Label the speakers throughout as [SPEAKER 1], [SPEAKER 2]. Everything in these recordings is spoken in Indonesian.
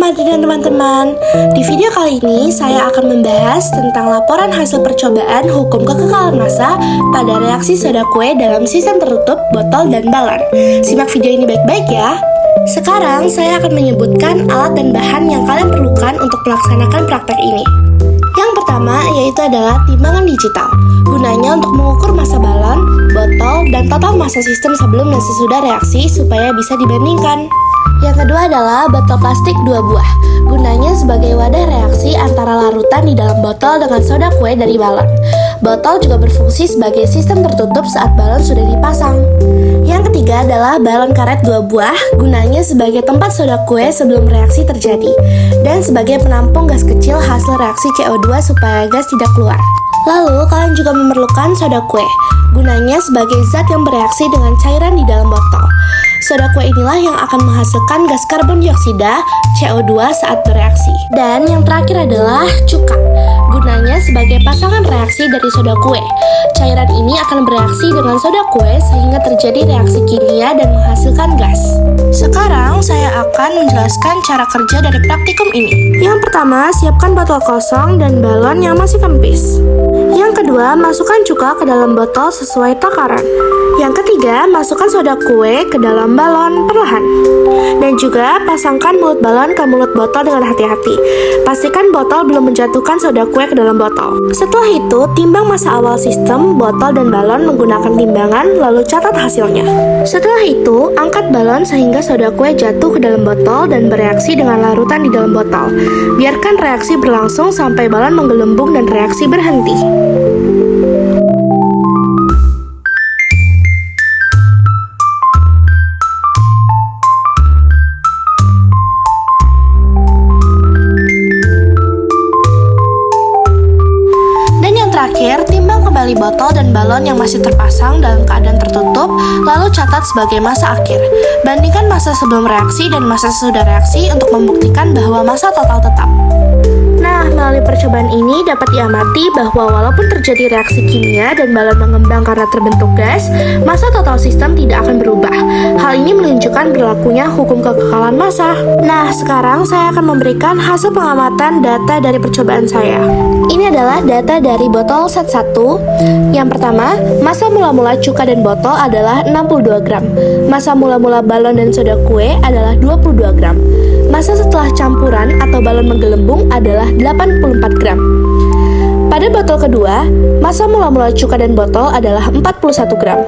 [SPEAKER 1] Madi dan teman-teman. Di video kali ini saya akan membahas tentang laporan hasil percobaan hukum kekekalan massa pada reaksi soda kue dalam sistem tertutup, botol, dan balon. Simak video ini baik-baik ya. Sekarang saya akan menyebutkan alat dan bahan yang kalian perlukan untuk melaksanakan praktek ini. Yang pertama yaitu adalah timbangan digital. Gunanya untuk mengukur massa balon, botol, dan total massa sistem sebelum dan sesudah reaksi supaya bisa dibandingkan. Yang kedua adalah botol plastik 2 buah. Gunanya sebagai wadah reaksi antara larutan di dalam botol dengan soda kue dari balon. Botol juga berfungsi sebagai sistem tertutup saat balon sudah dipasang. Yang ketiga adalah balon karet 2 buah. Gunanya sebagai tempat soda kue sebelum reaksi terjadi dan sebagai penampung gas kecil hasil reaksi CO2 supaya gas tidak keluar. Lalu kalian juga memerlukan soda kue. Gunanya sebagai zat yang bereaksi dengan cairan di dalam botol. Soda kue inilah yang akan menghasilkan gas karbon dioksida CO2 saat bereaksi. Dan yang terakhir adalah cuka. Gunanya sebagai pasangan reaksi dari soda kue. Cairan ini akan bereaksi dengan soda kue sehingga terjadi reaksi kimia dan menghasilkan gas. Sekarang saya akan menjelaskan cara kerja dari praktikum ini. Yang pertama, siapkan botol kosong dan balon yang masih kempis. Yang kedua, masukkan cuka ke dalam botol sesuai takaran. Yang ketiga, masukkan soda kue ke dalam balon perlahan. Dan juga pasangkan mulut balon ke mulut botol dengan hati-hati. Pastikan botol belum menjatuhkan soda kue ke dalam botol. Setelah itu, timbang massa awal sistem, botol, dan balon menggunakan timbangan, lalu catat hasilnya. Setelah itu, angkat balon sehingga soda kue jatuh ke dalam botol dan bereaksi dengan larutan di dalam botol. Biarkan reaksi berlangsung sampai balon menggelembung dan reaksi berhenti. Terakhir, timbang kembali botol dan balon yang masih terpasang dalam keadaan tertutup, lalu catat sebagai massa akhir. Bandingkan massa sebelum reaksi dan massa sesudah reaksi untuk membuktikan bahwa massa total tetap. Nah, melalui percobaan ini dapat diamati bahwa walaupun terjadi reaksi kimia dan balon mengembang karena terbentuk gas, massa total sistem tidak akan berubah. Hal ini menunjukkan berlakunya hukum kekekalan massa. Nah, sekarang saya akan memberikan hasil pengamatan data dari percobaan saya. Ini adalah data dari botol set 1. Yang pertama, massa mula-mula cuka dan botol adalah 62 gram. Massa mula-mula balon dan soda kue adalah 22 gram. Massa setelah campuran atau balon menggelembung adalah 84 gram. Pada botol kedua, massa mula-mula cuka dan botol adalah 41 gram.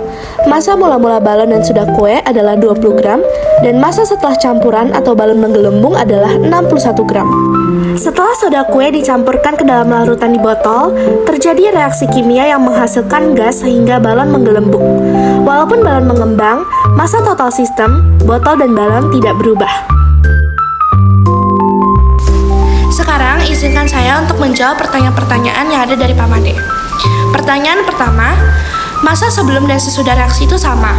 [SPEAKER 1] Massa mula-mula balon dan soda kue adalah 20 gram. Dan massa setelah campuran atau balon menggelembung adalah 61 gram. Setelah soda kue dicampurkan ke dalam larutan di botol, terjadi reaksi kimia yang menghasilkan gas sehingga balon menggelembung. Walaupun balon mengembang, massa total sistem, botol dan balon tidak berubah. Sekarang izinkan saya untuk menjawab pertanyaan-pertanyaan yang ada dari Pak Made. Pertanyaan pertama, massa sebelum dan sesudah reaksi itu sama.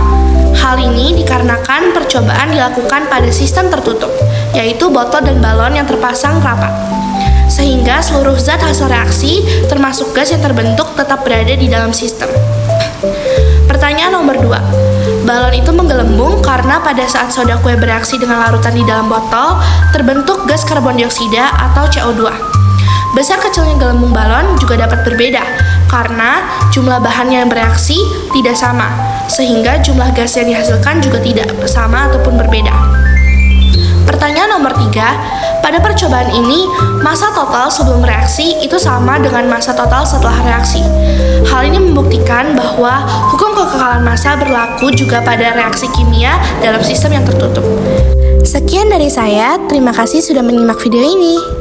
[SPEAKER 1] Hal ini dikarenakan percobaan dilakukan pada sistem tertutup, yaitu botol dan balon yang terpasang rapat. Sehingga seluruh zat hasil reaksi, termasuk gas yang terbentuk, tetap berada di dalam sistem. Pertanyaan nomor 2. Balon itu menggelembung karena pada saat soda kue bereaksi dengan larutan di dalam botol, terbentuk gas karbon dioksida atau CO2. Besar kecilnya gelembung balon juga dapat berbeda, karena jumlah bahan yang bereaksi tidak sama, sehingga jumlah gas yang dihasilkan juga tidak sama ataupun berbeda. Pertanyaan nomor 3, pada percobaan ini, massa total sebelum reaksi itu sama dengan massa total setelah reaksi. Hal ini membuktikan bahwa hukum kekekalan massa berlaku juga pada reaksi kimia dalam sistem yang tertutup. Sekian dari saya, terima kasih sudah menyimak video ini.